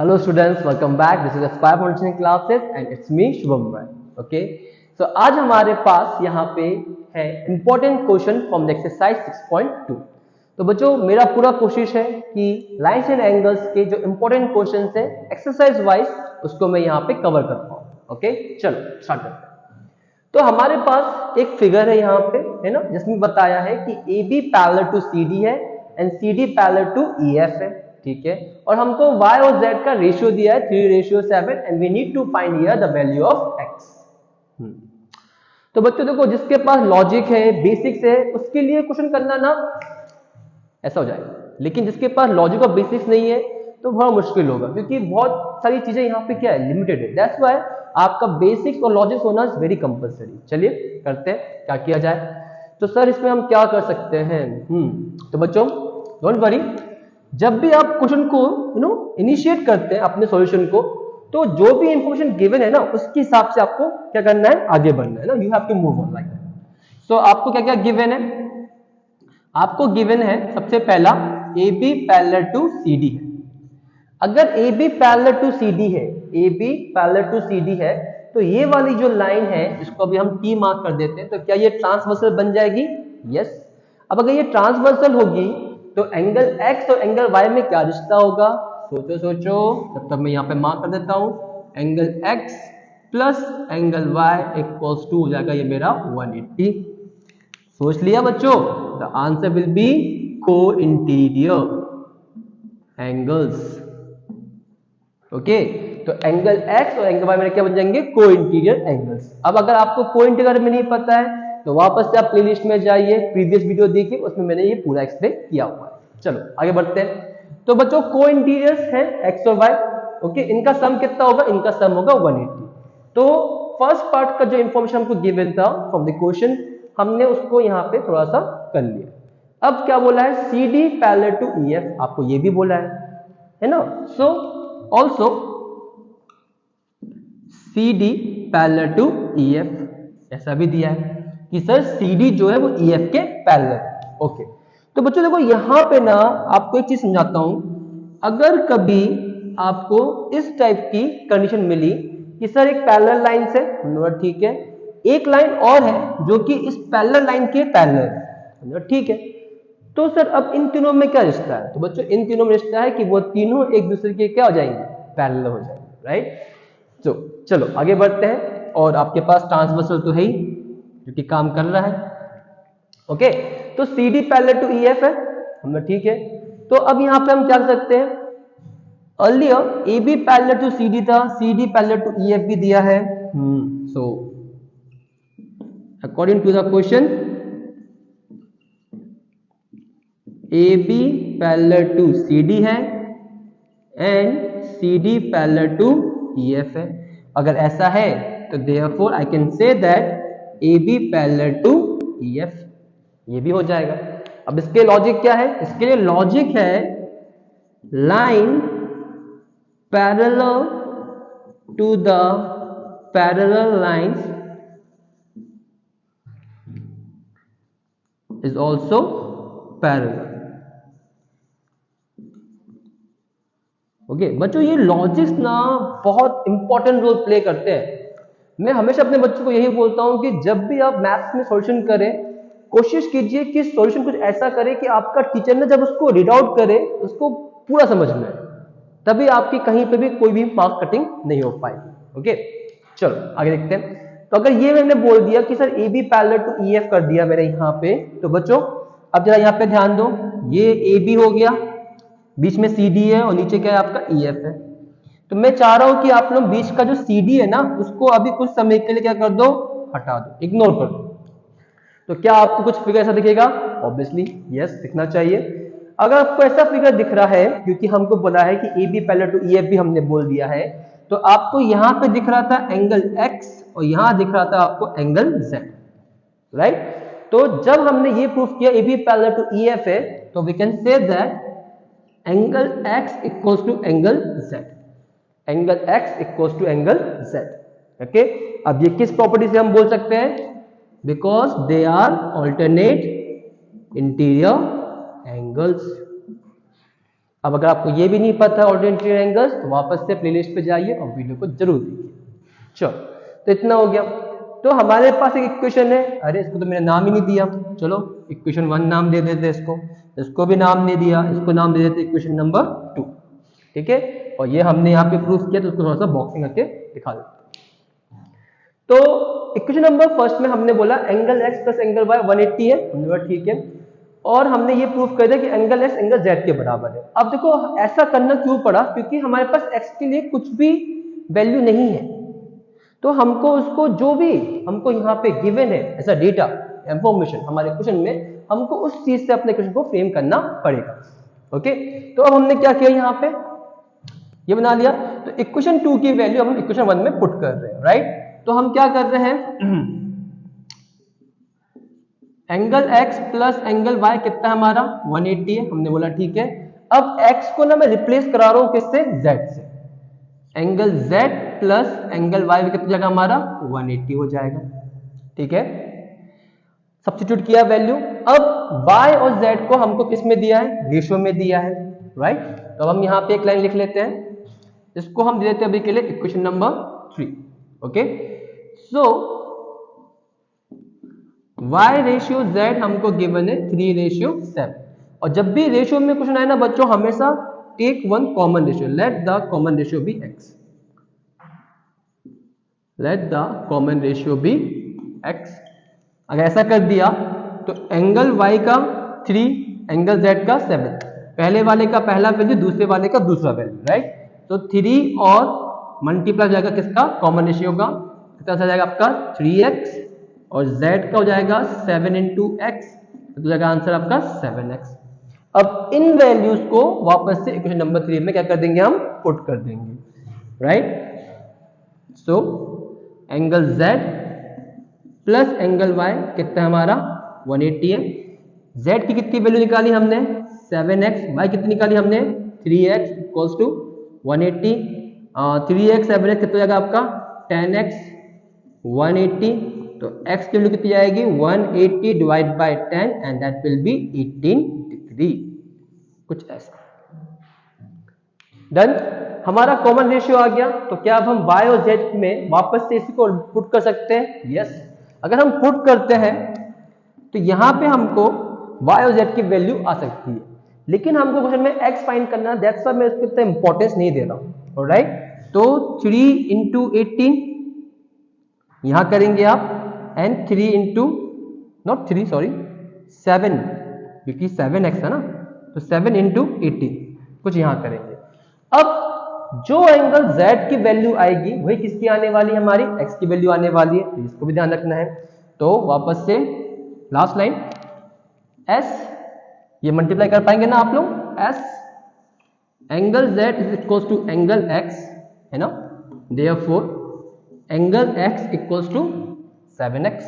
Hello students, welcome back. This is Aspire Foundation classes and it's me Shubham Rai. Okay, so आज हमारे पास यहाँ पे है important question from the exercise 6.2. तो बच्चों मेरा पूरा कोशिश है कि लाइन्स एंड एंगल्स के जो important questions है एक्सरसाइज वाइज उसको मैं यहाँ पे कवर कर पाऊँ. ओके, चलो स्टार्ट करते हैं. तो हमारे पास एक फिगर है यहाँ पे, है ना, जिसमें बताया है कि AB पैरेलल टू CD है and CD parallel to EF है. ठीक है, और हमको y और z का रेशियो दिया है 3:7 and we need to find here the value of x. तो बच्चों देखो, जिसके पास लॉजिक है, बेसिक्स है, उसके लिए क्वेश्चन करना ना ऐसा हो जाएगा, लेकिन जिसके पास लॉजिक और बेसिक्स नहीं है तो बड़ा मुश्किल होगा, क्योंकि बहुत सारी चीजें यहाँ पे क्या है, लिमिटेड है. दैट्स व्हाई आपका बेसिक्स और लॉजिक होना इज वेरी कंपलसरी. चलिए करते हैं क्या किया जाए. तो सर इसमें हम क्या कर सकते हैं. तो बच्चों डोंट वरी, जब भी आप क्वेश्चन को इनिशिएट करते हैं अपने सॉल्यूशन को, तो जो भी इंफॉर्मेशन गिवन है ना उसके हिसाब से आपको क्या करना है, आगे बढ़ना है ना. You have to move on like that. So आपको क्या क्या गिवन है. आपको गिवन है सबसे पहला AB पैरेलल टू CD है. अगर AB पैरेलल टू CD है, AB पैरेलल टू CD है, तो ये वाली जो लाइन है इसको अभी हम T मार्क कर देते हैं. तो क्या ये ट्रांसवर्सल बन जाएगी. यस. अब अगर ये ट्रांसवर्सल होगी तो एंगल x और एंगल y में क्या रिश्ता होगा. सोचो सोचो, तब तक मैं यहाँ पे मार्क कर देता हूँ. Angle x plus angle y equals to हो जाएगा ये मेरा 180. सोच लिया बच्चों. The answer will be co interior angles. Okay, तो एंगल x और एंगल y मेरे क्या बन जाएंगे, को इंटीरियर एंगल्स. अब अगर आपको को इंटीरियर में नहीं पता है तो वापस से आप प्लेलिस्ट में जाइए, प्रीवियस वीडियो देखिए, उसमें मैंने ये पूरा एक्सप्लेन किया हुआ है. चलो आगे बढ़ते हैं. तो बच्चों को इंटीरियर्स हैं x और y. ओके, इनका सम कितना होगा, इनका सम होगा 180. तो फर्स्ट पार्ट का जो इंफॉर्मेशन हमको गिवन था फ्रॉम द क्वेश्चन, हमने उसको यहाँ पे थोड़ा सा कर लिया. अब क्या बोला है, CD पैरेलल टू EF, आपको ये भी बोला है ना. So also CD parallel to EF ऐसा भी दिया है कि सर CD जो है वो EF के पैरेलल. ओके, तो बच्चों देखो यहाँ पे ना आपको एक चीज समझाता हूं. अगर कभी आपको इस टाइप की कंडीशन मिली कि सर एक पैरेलल लाइन से, ठीक है, एक लाइन और है जो कि इस पैरेलल लाइन के पैरेलल, ठीक है, तो सर अब इन तीनों में क्या रिश्ता है. तो बच्चों इन तीनों में रिश्ता है कि वो तीनों एक दूसरे के क्या हो जाएंगे, पैरेलल हो जाएंगे. राइट. तो चलो आगे बढ़ते हैं. और आपके पास ट्रांसवर्सल तो है ही जो कि काम कर रहा है. ओके, तो CD पैरेलल टू EF है हमने, ठीक है. तो अब यहां पे हम क्या कर सकते हैं, earlier AB parallel to CD था, CD पैरेलल टू EF भी दिया है. So according to the question AB parallel to CD है and CD parallel to EF है. अगर ऐसा है तो therefore I can say that AB parallel to EF, ये भी हो जाएगा. अब इसके लॉजिक क्या है, इसके लिए लॉजिक है line parallel to the parallel lines is also parallel. Okay बच्चों, ये लॉजिक्स ना बहुत इंपॉर्टेंट रोल प्ले करते हैं. मैं हमेशा अपने बच्चों को यही बोलता हूं कि जब भी आप मैथ्स में सॉल्यूशन करें, कोशिश कीजिए कि सॉल्यूशन कुछ ऐसा करे कि आपका टीचर ने जब उसको रीड आउट करे उसको पूरा समझ में आए, तभी आपकी कहीं पे भी कोई भी मार्क कटिंग नहीं हो पाएगी. ओके, चलो आगे देखते हैं. तो अगर ये मैंने बोल दिया कि sir AB parallel to EF कर दिया मैंने यहाँ पे, तो बच्चों अब जरा यहाँ पे ध्यान दो. ये AB हो गया, बीच में CD है और नीचे क्या है आपका EF है. तो मैं चाह रहा हूं कि आप लोग बीच का जो CD है ना उसको अभी कुछ समय के लिए क्या कर दो, हटा दो, इग्नोर कर दो. तो क्या आपको कुछ फिगर ऐसा दिखेगा, ऑब्वियसली यस दिखना चाहिए. अगर आपको ऐसा फिगर दिख रहा है, क्योंकि हमको बोला है कि AB पैरेलल टू EF भी हमने बोल दिया है, तो आपको यहां पे दिख रहा था एंगल X और यहां दिख रहा था आपको एंगल Z. राइट. तो जब हमने ये प्रूफ किया AB पैरेलल टू EF है, तो we can say that angle X equals to angle Z. Angle X equals to angle Z. Okay, अब ये किस प्रॉपर्टी से हम बोल सकते हैं, because they are alternate interior angles. अब अगर आपको ये भी नहीं पता ऑर्डिनरी ट्रायंगल्स तो वापस से प्लेलिस्ट पे जाइए और वीडियो को जरूर देखिए। चलो, तो इतना हो गया। तो हमारे पास एक इक्वेशन है, अरे इसको तो मैंने नाम ही नहीं दिया, चलो इक्वेशन 1 नाम दे देते इसको भी नाम नहीं दिया, इसको नाम दे देते इक्वेशन नंबर 2, ठीक है। और ये हमने यहाँ पे प्रूफ किया तो उसको थोड़ा सा बॉक्सिंग करके दिखा देते। तो इक्वेशन नंबर फर्स्ट में हमने बोला angle x plus angle y 180 है, हमने बोला ठीक है। और हमने ये प्रूफ कर दिया कि एंगल x एंगल z के बराबर है। अब देखो ऐसा करना क्यों पड़ा, क्योंकि हमारे पास x के लिए कुछ भी वैल्यू नहीं है, तो हमको उसको जो भी हमको यहाँ पे गिवन है ऐसा डेटा इंफॉर्मेशन हमारे क्वेश्चन में, हमको उस चीज से अपने क्वेश्चन को फ्रेम करना पड़ेगा। ओके, तो अब हमने क्या किया, यहाँ पे ये बना लिया। तो इक्वेशन 2 की वैल्यू हम इक्वेशन 1 में पुट कर रहे हैं, राइट। तो हम क्या कर रहे हैं, angle x plus angle y कितना है हमारा 180 है, हमने बोला ठीक है। अब x को ना मैं रिप्लेस करा रहा हूं किससे, z से। Angle z plus angle y कितनी जगह हमारा 180 हो जाएगा, ठीक है। सब्स्टिट्यूट किया वैल्यू। अब y और z को हमको किस में दिया है, रेशियो में दिया है, राइट। तो अब हम यहाँ पे एक लाइन लिख लेते हैं, इसको हम दे देते हैं अभी के लिए इक्वेशन नंबर 3। ओके, सो y रेशियो z हमको गिवन है 3:7। और जब भी रेशियो में क्वेश्चन आए ना बच्चों, हमेशा take one common ratio, let the common ratio be x, let the common ratio be x। अगर ऐसा कर दिया तो एंगल y का 3, एंगल z का 7, पहले वाले का पहला वैल्यू, दूसरे वाले का दूसरा वैल्यू, राइट। तो 3 और मल्टीप्लाई हो जाएगा किसका, कॉमन रेशियो का, कितना हो जाएगा आपका 3x, और z का हो जाएगा 7 into x, तो हो जाएगा आंसर आपका 7x। अब इन वैल्यूज को वापस से इक्वेशन नंबर 3 में क्या कर देंगे, हम पुट कर देंगे, right. So angle z plus angle y कितना है हमारा 180 है। z की कितनी वैल्यू निकाली हमने 7x, y कितनी निकाली हमने 3x equals to 180। 3x 7x कितना जाएगा आपका 10x 180, तो x की वैल्यू कितनी आएगी 180 divide by 10 and that will be 18 degree, कुछ ऐसा। डन, हमारा कॉमन रेशियो आ गया। तो क्या अब हम y और z में वापस से इसी को पुट कर सकते हैं, यस। अगर हम पुट करते हैं तो यहां पे हमको y और z की वैल्यू आ सकती है, लेकिन हमको क्वेश्चन में x फाइंड करना है, दैट्स व्हाई मैं इसको इतना इंपॉर्टेंस नहीं दे रहा हूं, ऑलराइट। तो 3 into 18 यहां करेंगे आप, एंड 3 into नॉट 3 सॉरी 7, क्योंकि 7x है ना, तो 7 into 18 कुछ यहां करेंगे। अब जो एंगल z की वैल्यू आएगी वही किसकी आने वाली है, हमारी x की वैल्यू आने वाली है, तो इसको भी ध्यान रखना है। तो वापस से लास्ट लाइन s, ये मल्टीप्लाई कर पाएंगे ना आप लोग, s angle z is equals to angle x है ना, therefore angle x equals to 7x,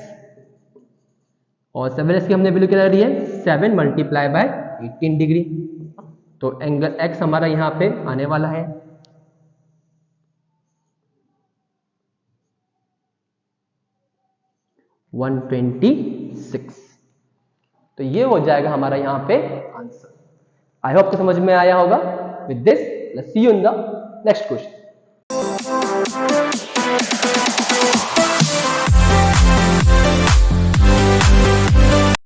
और 7x की हमने वैल्यू क्या ली है 7 मल्टीप्लाई बाय 18 डिग्री, तो एंगल x हमारा यहां पे आने वाला है 126। तो ये हो जाएगा हमारा यहां पे आंसर। आई होप को समझ में आया होगा। With this let's see you in the next question.